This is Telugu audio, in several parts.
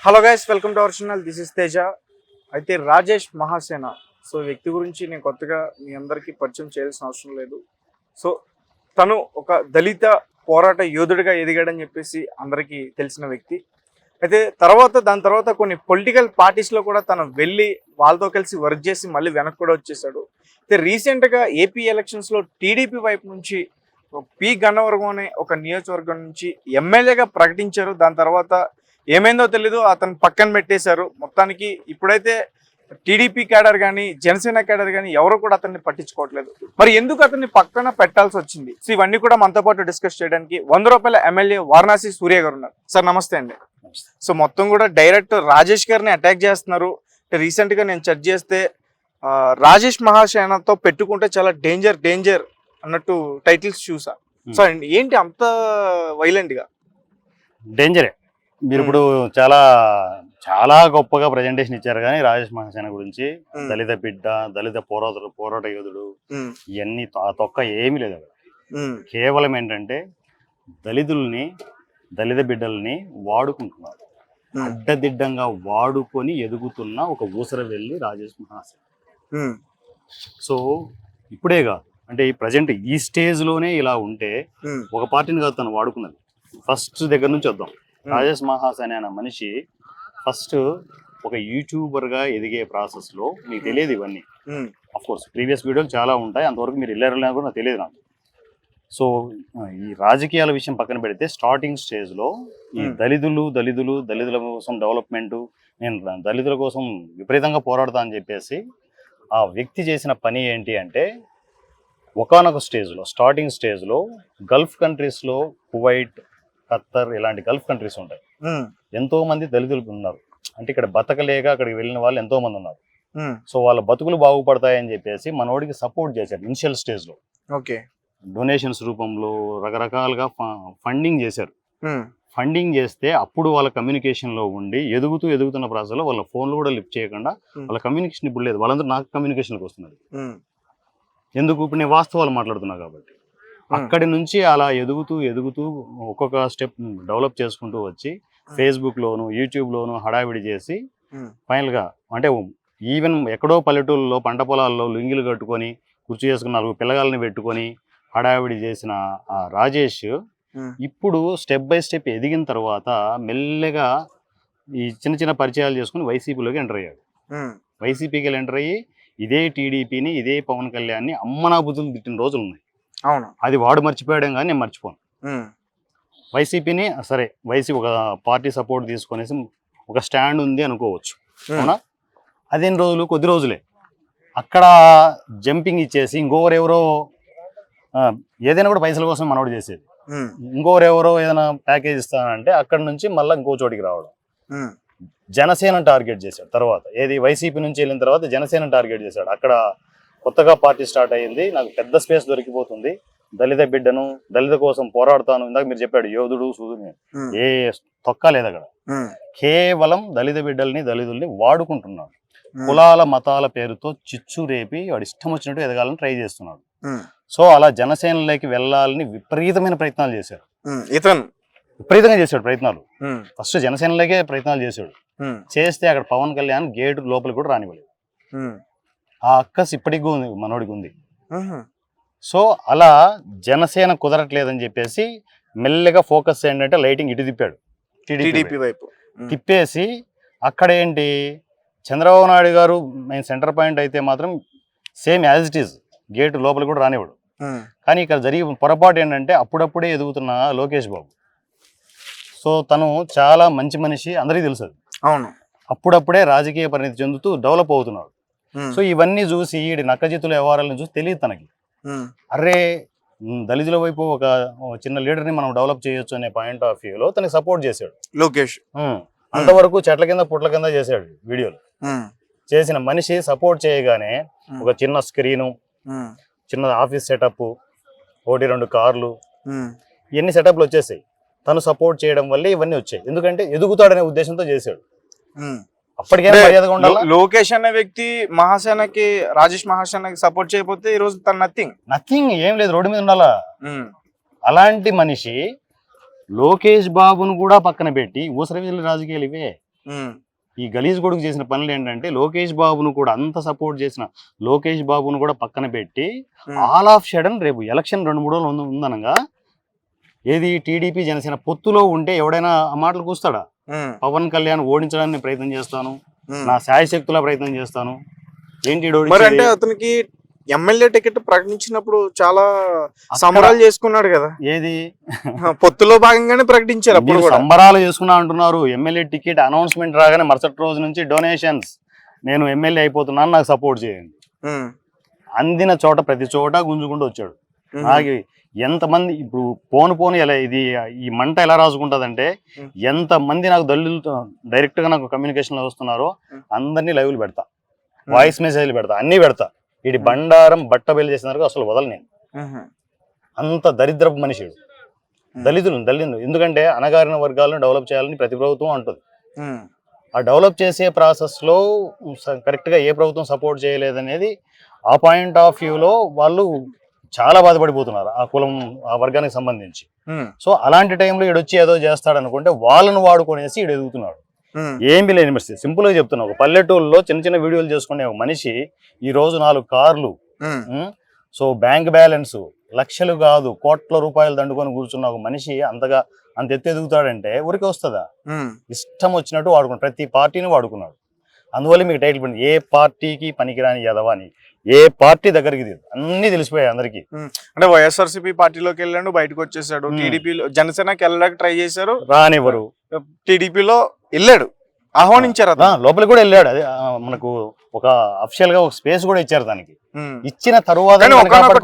Hello guys, welcome to our channel. This is Teja. అయితే రాజేష్ మహాసేన, సో వ్యక్తి గురించి నేను కొత్తగా మీ అందరికీ పరిచయం చేయాల్సిన అవసరం లేదు. సో తను ఒక దళిత పోరాట యోధుడిగా ఎదిగాడని చెప్పేసి అందరికీ తెలిసిన వ్యక్తి. అయితే దాని తర్వాత కొన్ని పొలిటికల్ పార్టీస్లో కూడా తను వెళ్ళి వాళ్ళతో కలిసి వర్క్ చేసి మళ్ళీ వెనక్కి కూడా వచ్చేసాడు. అయితే రీసెంట్గా ఏపీ ఎలక్షన్స్లో టీడీపీ వైపు నుంచి పి గన్నవరం అనే ఒక నియోజకవర్గం నుంచి ఎమ్మెల్యేగా ప్రకటించారు. దాని తర్వాత ఏమైందో తెలీదు, అతను పక్కన పెట్టేశారు. మొత్తానికి ఇప్పుడైతే టీడీపీ క్యాడర్ కానీ జనసేన క్యాడర్ కానీ ఎవరు కూడా అతన్ని పట్టించుకోవట్లేదు. మరి ఎందుకు అతన్ని పక్కన పెట్టాల్సి వచ్చింది? సో ఇవన్నీ కూడా మనతో పాటు డిస్కస్ చేయడానికి 100 రూపాయల ఎమ్మెల్యే వారణాసి సూర్య గారు ఉన్నారు. సార్ నమస్తే అండి. సో మొత్తం కూడా డైరెక్ట్ రాజేష్ గారిని అటాక్ చేస్తున్నారు. రీసెంట్గా నేను చెక్ చేస్తే రాజేష్ మహాసేనతో పెట్టుకుంటే చాలా డేంజర్ అన్నట్టు టైటిల్స్ చూసా. సో ఏంటి అంత వైలెంట్గా? డేంజరే. మీరు ఇప్పుడు చాలా చాలా గొప్పగా ప్రజెంటేషన్ ఇచ్చారు, కానీ రాజేష్ మహాసేన గురించి దళిత బిడ్డ, దళిత పోరాట యోధుడు, ఇవన్నీ ఆ తొక్క ఏమీ లేదు అక్కడ. కేవలం ఏంటంటే దళిత బిడ్డల్ని వాడుకుంటున్నారు, అడ్డదిడ్డంగా వాడుకొని ఎదుగుతున్న ఒక ఊసర వెళ్ళి రాజేష్ మహాసేన. సో ఇప్పుడే కాదు, అంటే ఈ ప్రజెంట్ ఈ స్టేజ్ లోనే ఇలా ఉంటే ఒక పార్టీని కాదు తను వాడుకున్నది. ఫస్ట్ దగ్గర నుంచి వద్దాం. రాజేష్ మహాసేన అనే మనిషి ఫస్ట్ ఒక యూట్యూబర్ గా ఎదిగే ప్రాసెస్ లో మీకు తెలియదు ఇవన్నీ. అఫ్ కోర్స్ ప్రీవియస్ వీడియోలు చాలా ఉంటాయి, అంతవరకు మీరు వెళ్ళారని కూడా నాకు తెలియదు నాకు. సో ఈ రాజకీయాల విషయం పక్కన పెడితే స్టార్టింగ్ స్టేజ్ లో ఈ దళితుల కోసం డెవలప్మెంట్, నేను దళితుల కోసం విపరీతంగా పోరాడతా అని చెప్పేసి ఆ వ్యక్తి చేసిన పని ఏంటి అంటే, ఒకానొక స్టేజ్లో స్టార్టింగ్ స్టేజ్లో గల్ఫ్ కంట్రీస్లో కువైట్, ఖత్తర్ ఇలాంటి గల్ఫ్ కంట్రీస్ ఉంటాయి. ఎంతో మంది దళితులు ఉన్నారు. అంటే ఇక్కడ బతకలేక అక్కడికి వెళ్ళిన వాళ్ళు ఎంతో మంది ఉన్నారు. సో వాళ్ళ బతుకులు బాగుపడతాయని చెప్పేసి మనోడికి సపోర్ట్ చేశారు ఇనిషియల్ స్టేజ్లో. ఓకే, డొనేషన్స్ రూపంలో రకరకాలుగా ఫండింగ్ చేశారు. ఫండింగ్ చేస్తే అప్పుడు వాళ్ళ కమ్యూనికేషన్లో ఉండి ఎదుగుతున్న ప్రాసెస్లో వాళ్ళ ఫోన్లు కూడా లిఫ్ట్ చేయకుండా వాళ్ళ కమ్యూనికేషన్ ఇప్పుడు లేదు. వాళ్ళందరూ నాకు కమ్యూనికేషన్కి వస్తున్నారు. ఎందుకు? ఇప్పుడు నేను వాస్తవాలు మాట్లాడుతున్నా కాబట్టి. అక్కడి నుంచి అలా ఎదుగుతూ ఒక్కొక్క స్టెప్ డెవలప్ చేసుకుంటూ వచ్చి ఫేస్బుక్లోను యూట్యూబ్లోను హడావిడి చేసి ఫైనల్గా అంటే ఈవెన్ ఎక్కడో పల్లెటూళ్ళలో పంట పొలాల్లో లుంగిలు కట్టుకొని కుర్చీ చేసుకుని 4 పిల్లగాళ్ళని పెట్టుకొని హడావిడి చేసిన ఆ రాజేష్ ఇప్పుడు స్టెప్ బై స్టెప్ ఎదిగిన తర్వాత మెల్లగా ఈ చిన్న పరిచయాలు చేసుకుని వైసీపీలోకి ఎంటర్ అయ్యాడు. వైసీపీకి ఎంటర్ అయ్యి ఇదే టీడీపీని, ఇదే పవన్ కళ్యాణ్ని అమ్మనా బుద్ధులు తిట్టిన రోజులు ఉన్నాయి. అవును, అది వాడు మర్చిపోయాడు, కానీ నేను మర్చిపోను. వైసీపీని సరే, వైసీపీ ఒక పార్టీ సపోర్ట్ తీసుకునేసి ఒక స్టాండ్ ఉంది అనుకోవచ్చు, అవునా? అదేని రోజులు కొద్ది రోజులే అక్కడ జంపింగ్ ఇచ్చేసి ఇంకొకరెవరో ఏదైనా కూడా పైసల కోసం మనోడు చేసేది. ఇంకొకరెవరో ఏదైనా ప్యాకేజ్ ఇస్తానంటే అక్కడ నుంచి మళ్ళీ ఇంకో చోటికి రావడం. జనసేన టార్గెట్ చేశాడు. తర్వాత ఏది వైసీపీ నుంచి వెళ్ళిన తర్వాత జనసేన టార్గెట్ చేశాడు. అక్కడ కొత్తగా పార్టీ స్టార్ట్ అయ్యింది, నాకు పెద్ద స్పేస్ దొరికిపోతుంది, దళిత బిడ్డను, దళిత కోసం పోరాడుతాను. ఇందాక మీరు చెప్పాడు యోధుడు సూదుని, ఏ తొక్క లేదు అక్కడ. కేవలం దళిత దళితుల్ని వాడుకుంటున్నాడు. కులాల మతాల పేరుతో చిచ్చు రేపి వాడు ఇష్టం వచ్చినట్టు ఎదగాలని ట్రై చేస్తున్నాడు. సో అలా జనసేనలోకి వెళ్ళాలని విపరీతమైన ప్రయత్నాలు చేశాడు. విపరీతంగా చేశాడు ప్రయత్నాలు. ఫస్ట్ జనసేనలోకే ప్రయత్నాలు చేశాడు. చేస్తే అక్కడ పవన్ కళ్యాణ్ గేటు లోపలికి కూడా రానివ్వలేదు. ఆ అక్కస్ ఇప్పటికి ఉంది, మనోడికి ఉంది. సో అలా జనసేన కుదరట్లేదని చెప్పేసి మెల్లగా ఫోకస్ ఏంటంటే లైటింగ్ ఇటు తిప్పాడు, టీడీపీ వైపు తిప్పేసి. అక్కడ ఏంటి, చంద్రబాబు నాయుడు గారు మెయిన్ సెంటర్ పాయింట్ అయితే మాత్రం same as it is gate లోపలికి కూడా రానివ్వడు. కానీ ఇక్కడ జరిగే పొరపాటు ఏంటంటే అప్పుడప్పుడే ఎదుగుతున్న లోకేష్ బాబు. సో తను చాలా మంచి మనిషి, అందరికీ తెలుసు. అవును, అప్పుడప్పుడే రాజకీయ పరిణితి చెందుతూ డెవలప్ అవుతున్నాడు. సో ఇవన్నీ చూసి ఈ నక్కజిత్తుల వ్యవహారాలను చూసి తెలియదు తనకి, అరే దళితుల వైపు ఒక చిన్న లీడర్ని మనం డెవలప్ చేయొచ్చు అనే పాయింట్ ఆఫ్ వ్యూలో తనకి సపోర్ట్ చేశాడు లోకేష్. అంతవరకు చెట్ల కింద పుట్ల కింద చేశాడు వీడియోలు. చేసిన మనిషి సపోర్ట్ చేయగానే ఒక చిన్న స్క్రీను, చిన్న ఆఫీస్ సెటప్, 1-2 కార్లు, ఇవన్నీ సెటప్లు వచ్చేసాయి. తను సపోర్ట్ చేయడం వల్లే ఇవన్నీ వచ్చాయి. ఎందుకంటే ఎదుగుతాడనే ఉద్దేశంతో చేశాడు. అప్పటికే మర్యాదగా ఉండాలి. లోకేష్ అనే వ్యక్తి మహాసేనకి, రాజేష్ మహాసేనకి సపోర్ట్ చేయకపోతే ఈ రోజు తన నథింగ్ ఏం లేదు, రోడ్డు మీద ఉండాలా. అలాంటి మనిషి లోకేష్ బాబును కూడా పక్కన పెట్టి ఊసరవీళ్ళ రాజకీయాలు ఇవే. ఈ గలీజ్ కొడుకు చేసిన పనులు ఏంటంటే లోకేష్ బాబును కూడా అంత సపోర్ట్ చేసిన లోకేష్ బాబును కూడా పక్కన పెట్టి ఆల్ ఆఫ్ షడన్ రేపు ఎలక్షన్ 2-3 రోజులు ఉందనగా ఏది టీడీపీ జనసేన పొత్తులో ఉంటే ఎవడైనా ఆ మాటలు కూస్తాడా? పవన్ కళ్యాణ్ ఓడించడానికి ప్రయత్నం చేస్తాను, నా శాయశక్తుల ప్రయత్నం చేస్తాను ఏంటి? మరి అంటే అతనికి ఎమ్మెల్యే టికెట్ ప్రకటించినప్పుడు చాలా సంబరాలు చేసుకున్నాడు కదా, ఏది పొత్తులో భాగంగానే ప్రకటించారు అప్పుడు కూడా. సంబరాలు చేసుకున్నా అంటున్నారు. ఎమ్మెల్యే టికెట్ అనౌన్స్మెంట్ రాగానే మరుసటి రోజు నుంచి డొనేషన్స్, నేను ఎమ్మెల్యే అయిపోతున్నాను నాకు సపోర్ట్ చేయండి. అందిన చోట ప్రతి చోట గుంజుకుంటూ వచ్చాడు. నాకు ఎంతమంది ఇప్పుడు పోను ఎలా ఇది ఈ మంట ఎలా రాసుకుంటదంటే ఎంతమంది నాకు దళితులతో డైరెక్ట్ గా నాకు కమ్యూనికేషన్ లో వస్తున్నారో అందరినీ లైవ్లు పెడతా, వాయిస్ మెసేజ్లు పెడతా, అన్ని పెడతా. ఇది బండారం బట్ట బయలు చేసిన వరకు అసలు వదల నేను. అంత దరిద్రపు మనిషి దళితులు. ఎందుకంటే అణగారిన వర్గాలను డెవలప్ చేయాలని ప్రతి ప్రభుత్వం అంటుంది. ఆ డెవలప్ చేసే ప్రాసెస్ లో కరెక్ట్ గా ఏ ప్రభుత్వం సపోర్ట్ చేయలేదనేది ఆ పాయింట్ ఆఫ్ వ్యూలో వాళ్ళు చాలా బాధపడిపోతున్నారు ఆ కులం ఆ వర్గానికి సంబంధించి. సో అలాంటి టైంలో ఈడొచ్చి ఏదో చేస్తాడు అనుకుంటే వాళ్ళను వాడుకొనేసి ఈడు ఎదుగుతున్నాడు. ఏమీ లేని పరిస్థితి. సింపుల్ గా చెప్తున్నా, ఒక పల్లెటూరులో చిన్న చిన్న వీడియోలు చేసుకునే ఒక మనిషి ఈ రోజు 4 కార్లు, సో బ్యాంక్ బ్యాలెన్స్ లక్షలు కాదు కోట్ల రూపాయలు దండుకొని కూర్చున్న ఒక మనిషి అంత ఎత్తు ఎదుగుతాడంటే ఊరికి వస్తుందా? ఇష్టం వచ్చినట్టు వాడుకున్నాడు, ప్రతి పార్టీని వాడుకున్నాడు. అందువల్ల మీకు టైటిల్ పడింది ఏ పార్టీకి పనికిరాని యదవ అని. ఏ పార్టీ దగ్గరికి అన్ని తెలిసిపోయాయి అందరికి. అంటే వైఎస్ఆర్సీపీ పార్టీలోకి వెళ్ళాడు, బయటకు వచ్చేసాడు. టీడీపీలో జనసేనకి వెళ్ళడానికి ట్రై చేశారు, రానివ్వరు. టీడీపీలో వెళ్ళాడు, ఆహ్వానించారు, లోపలికి కూడా వెళ్ళాడు. అదే మనకు ఒక అఫిషియల్ గా ఒక స్పేస్ కూడా ఇచ్చారు దానికి. ఇచ్చిన తరువాత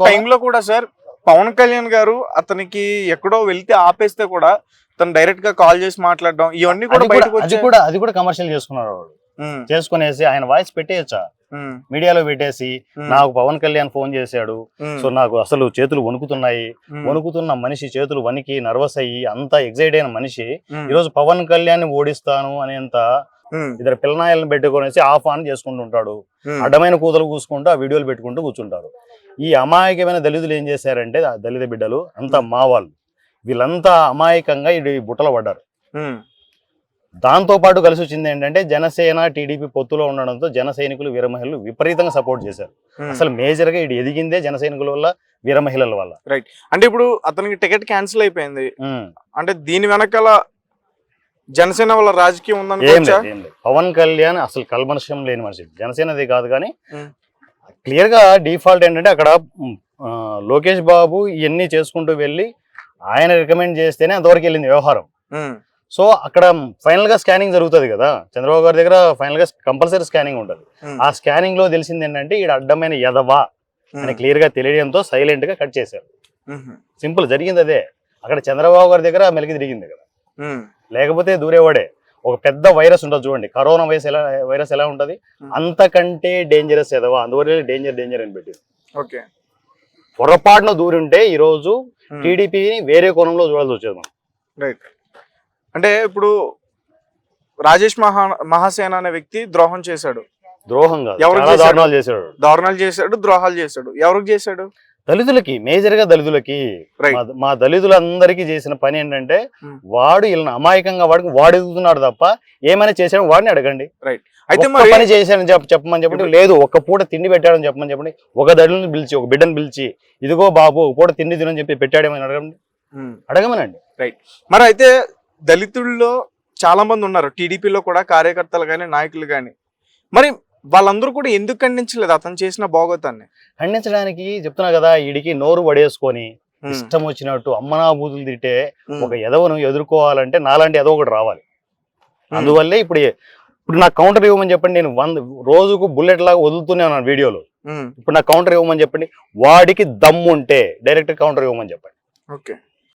టైంలో కూడా సార్ పవన్ కళ్యాణ్ గారు అతనికి ఎక్కడో వెళ్తే ఆపేస్తే కూడా తను డైరెక్ట్ గా కాల్ చేసి మాట్లాడడం ఇవన్నీ కూడా అది కూడా కమర్షియల్ చేసుకున్నాడు వాడు. చేసుకునేసి ఆయన వాయిస్ పెట్టేయచ్చా మీడియాలో పెట్టేసి నాకు పవన్ కళ్యాణ్ ఫోన్ చేశాడు, సో నాకు అసలు చేతులు వణుకుతున్నాయి, వణుకుతున్న మనిషి చేతులు వణికి నర్వస్ అయ్యి అంతా ఎగ్జైట్ అయిన మనిషి ఈరోజు పవన్ కళ్యాణ్ ఓడిస్తాను అనేంత ఇద్దరు పిల్లనాయలను పెట్టుకునేసి ఆఫ్ ఆన్ చేసుకుంటుంటాడు. అడ్డమైన కూతలు కూసుకుంటూ ఆ వీడియోలు పెట్టుకుంటూ కూర్చుంటారు. ఈ అమాయకమైన దళితులు ఏం చేశారంటే దళిత బిడ్డలు అంతా మా వాళ్ళు, వీళ్ళంతా అమాయకంగా ఈ బుట్టలో పడ్డారు. దాంతో పాటు కలిసి వచ్చింది ఏంటంటే జనసేన టీడీపీ పొత్తులో ఉండడంతో జన సైనికులు వీర మహిళలు విపరీతంగా సపోర్ట్ చేశారు. అసలు మేజర్ గా ఇది ఎదిగిందే జన సైనికుల వల్ల, వీర మహిళల వల్ల. రైట్. అంటే ఇప్పుడు అతనికి టికెట్ క్యాన్సిల్ అయిపోయింది అంటే దీని వెనకాల జనసేన వల్ల రాజకీయం ఉందనుకోవచ్చా? పవన్ కళ్యాణ్ అసలు కల్మషం లేని మనిషి, జనసేనది కాదు. కానీ క్లియర్ గా డిఫాల్ట్ ఏంటంటే అక్కడ లోకేష్ బాబు ఇవన్నీ చేసుకుంటూ వెళ్ళి ఆయన రికమెండ్ చేస్తేనే అంతవరకు వెళ్ళింది వ్యవహారం. సో అక్కడ ఫైనల్ గా స్కానింగ్ జరుగుతుంది కదా, చంద్రబాబు గారి దగ్గర ఫైనల్ గా కంపల్సరీ స్కానింగ్ ఉంటుంది. ఆ స్కానింగ్ లో తెలిసింది ఏంటంటే ఈడ అడ్డమైన యదవా అని క్లియర్ గా తెలియడంతో సైలెంట్ గా కట్ చేశారు. సింపుల్ జరిగింది అదే. అక్కడ చంద్రబాబు గారి దగ్గర మెలికి తిరిగింది కదా, లేకపోతే దూరేవాడే. ఒక పెద్ద వైరస్ ఉంటుంది చూడండి, కరోనా వైరస్ ఎలా ఉంటది అంతకంటే డేంజరస్ యదవా, అందువల్ల డేంజర్ అని పెట్టింది. ఓకే, పొరపాటున దూరి ఉంటే ఈ రోజు టీడీపీని వేరే కోణంలో చూడాల్సి వచ్చేది మనం. రైట్. అంటే ఇప్పుడు రాజేష్ మహాసేన అనే వ్యక్తి ద్రోహం చేశాడు. ద్రోహం కాదు, దారుణాలు చేశాడు, ద్రోహాలు చేశాడు. ఎవరికి చేశాడు? దళితులకి, మేజర్ గా దళితులకి. మా దళితులందరికీ చేసిన పని ఏంటంటే వాడు ఇలా అమాయకంగా వాడు ఎదుగుతున్నాడు తప్ప ఏమైనా చేశాడు వాడిని అడగండి. రైట్. అయితే పని చేశాడని చెప్పమని చెప్పండి, లేదు ఒక్క పూట తిండి పెట్టాడని చెప్పమని చెప్పండి. ఒక దళితుని పిలిచి ఒక బిడ్డను పిలిచి ఇదిగో బాబు ఒక పూట తిండి తినని చెప్పి పెట్టాడేమని అడగమనండి. రైట్. మరి అయితే దళితుల్లో చాలా మంది ఉన్నారు టీడీపీలో కూడా, కార్యకర్తలు కానీ నాయకులు కానీ. మరి వాళ్ళందరూ కూడా ఎందుకు ఖండించలేదు అతను చేసిన భోగతాన్ని? ఖండించడానికి చెప్తున్నా కదా, ఈడికి నోరు పడేసుకొని ఇష్టం వచ్చినట్టు అమ్మనా బూతులు తిట్టే ఒక ఎదవను ఎదుర్కోవాలంటే నాలాంటి ఎదవ ఒకటి రావాలి. అందువల్లే ఇప్పుడు నాకు కౌంటర్ ఇవ్వమని చెప్పండి, నేను రోజుకు బుల్లెట్ లాగా వదులుతూనే ఉన్నాను వీడియోలో. ఇప్పుడు నాకు కౌంటర్ ఇవ్వమని చెప్పండి, వాడికి దమ్ము ఉంటే డైరెక్ట్ కౌంటర్ ఇవ్వమని చెప్పండి. ఓకే.